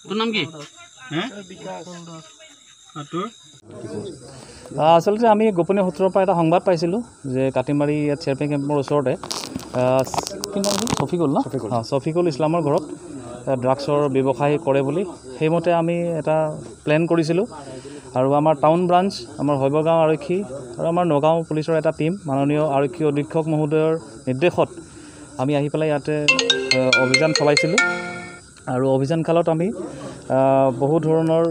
তোৰ নাম কি? আচলতে আমি গোপনীয় সূত্ৰৰ পৰা এটা সংবাদ পাইছিলোঁ যে কাটিমাৰী ইয়াত চেৰপেং কেম্পৰ ওচৰতে কি নাম ছফিকুল ছফিকুল ইছলামৰ ঘৰত ড্ৰাগছৰ ব্যৱসায় কৰে বুলি সেইমতে আমি এটা প্লেন কৰিছিলোঁ আৰু আমাৰ টাউন ব্ৰাঞ্চ আমাৰ শৈবগাঁও আৰক্ষী আৰু আমাৰ নগাঁও পুলিচৰ এটা টীম মাননীয় আৰক্ষী অধীক্ষক মহোদয়ৰ নিৰ্দেশত আমি আহি পেলাই ইয়াতে অভিযান চলাইছিলোঁ আৰু অভিযান কালত আমি বহু ধৰণৰ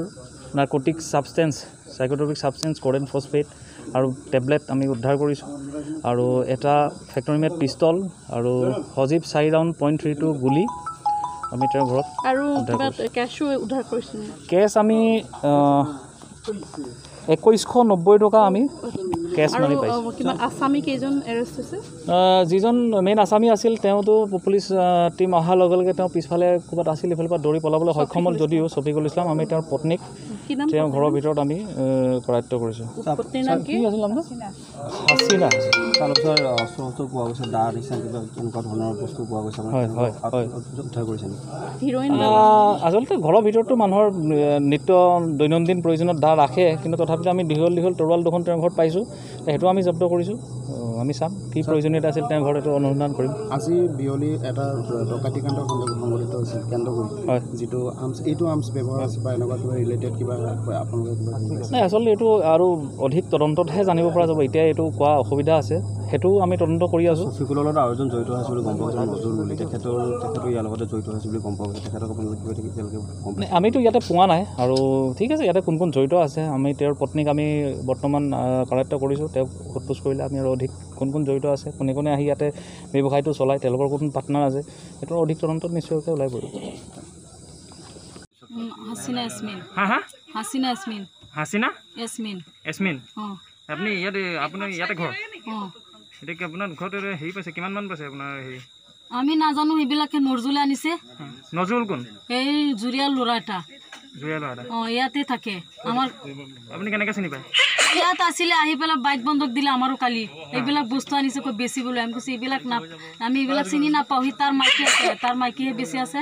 নাৰ্কটিক ছাবষ্টেঞ্চ সাইকোট্ৰপিক ছাবষ্টেঞ্চ কোডেন ফছফেট আৰু টেবলেট আমি উদ্ধাৰ কৰিছোঁ আৰু এটা ফেক্টৰী মেড পিষ্টল আৰু সজীৱ 4 ৰাউণ্ড .32 গুলি আমি তেওঁৰ ঘৰত আৰু কেছো উদ্ধাৰ কৰিছোঁ কেছ আমি 2190 টকা আমি কেছ মানি পাইছোঁ কিমান আসামী কেইজন এৰেষ্ট হৈছে যিজন মেইন আসামী আছিল তেওঁতো পুলিচ টীম অহাৰ লগে লগে তেওঁ পিছফালে ক'ৰবাত আছিল ইফালৰ পৰা দৌৰি পলাবলৈ সক্ষম হ'ল যদিও ছফিকুল ইছলাম আমি তেওঁৰ পত্নীক তেওঁৰ ঘৰৰ ভিতৰত আমি কৰায়ত্ব কৰিছোঁ পত্নীৰ নাম কি আছিল নামটো হাছিনা তাৰপিছত অস্ত্ৰ পোৱা গৈছে দা দিছে কিবা এনেকুৱা ধৰণৰ বস্তু পোৱা গৈছে হয় হয় হয় উদ্ধাৰ কৰিছে হিৰোইন আচলতে ঘৰৰ ভিতৰতো মানুহৰ নিত্য দৈনন্দিন প্ৰয়োজনত দা ৰাখে কিন্তু তথাপিতো আমি দীঘল তৰোৱাল দুখন তেওঁৰ ঘৰত পাইছোঁ সেইটো আমি জব্দ কৰিছোঁ আমি চাম কি প্ৰয়োজনীয়তা আছিল তেওঁৰ ঘৰত এইটো অনুসন্ধান কৰিম আজি বিয়লি এটা ডকাইতি কাণ্ড সংঘটিত হৈছিল কেন্দ্ৰ কৰি হয় যিটো এইটো আৰ্মছ ব্যৱহাৰ আছে বা এনেকুৱা কিবা ৰিলেটেড কিবা আপোনালোকে কিবা নাই আচলতে এইটো আৰু অধিক তদন্ততহে জানিব পৰা যাব এতিয়া এইটো কোৱা অসুবিধা আছে সেইটো আমি তদন্ত কৰি আছোঁ ছফিকুলৰ লগত আৰু এজন জড়িত আছে বুলি গম পোৱা গৈছে নজৰুল বুলি তেখেতৰ ইয়াৰ লগতে জড়িত আছে বুলি গম পোৱা গৈছে তেখেতক আপোনালোকে কিবা এতিয়ালৈকে গম পায় আমিতো ইয়াতে পোৱা নাই আৰু ঠিক আছে ইয়াতে কোন কোন জড়িত আছে আমি তেওঁৰ পত্নীক আমি বৰ্তমান কৰায়ত্ব কৰিছোঁ তেওঁক সোধপোছ কৰিলে আমি আৰু অধিক কোন জড়িত আছে কোনে কোনে আহি ইয়াতে ব্যৱসায়টো চলায় তেওঁলোকৰ কোন পাৰ্টনাৰ আছে সেইটো অধিক তদন্তত নিশ্চয়কৈ ওলাই পৰিব হাসিনা ইয়াসমিন হাসিনা ইয়াসমিন হাসিনা ইয়াসমিন এছমিন অঁ আপুনি আপোনাৰ ইয়াতে ঘৰ এতিয়া কি আপোনাৰ ঘৰত হেৰি পাইছে কিমানমান পাইছে আপোনাৰ হেৰি আমি নাজানো এইবিলাকে নজৰুলে আনিছে নজৰুল কোন এই জুৰিয়াল ল'ৰা এটা ইয়াতে থাকে আমাৰ আপুনি কেনেকৈ চিনি পায় ইয়াত আছিলে আহি পেলাই বাইক বন্ধক দিলে আমাৰো কালি এইবিলাক বস্তু আনিছে কৈ বেচিবলৈ আমি কৈছোঁ এইবিলাক আমি এইবিলাক চিনি নাপাওঁ সি তাৰ মাইকী আছে তাৰ মাইকীহে বেছি আছে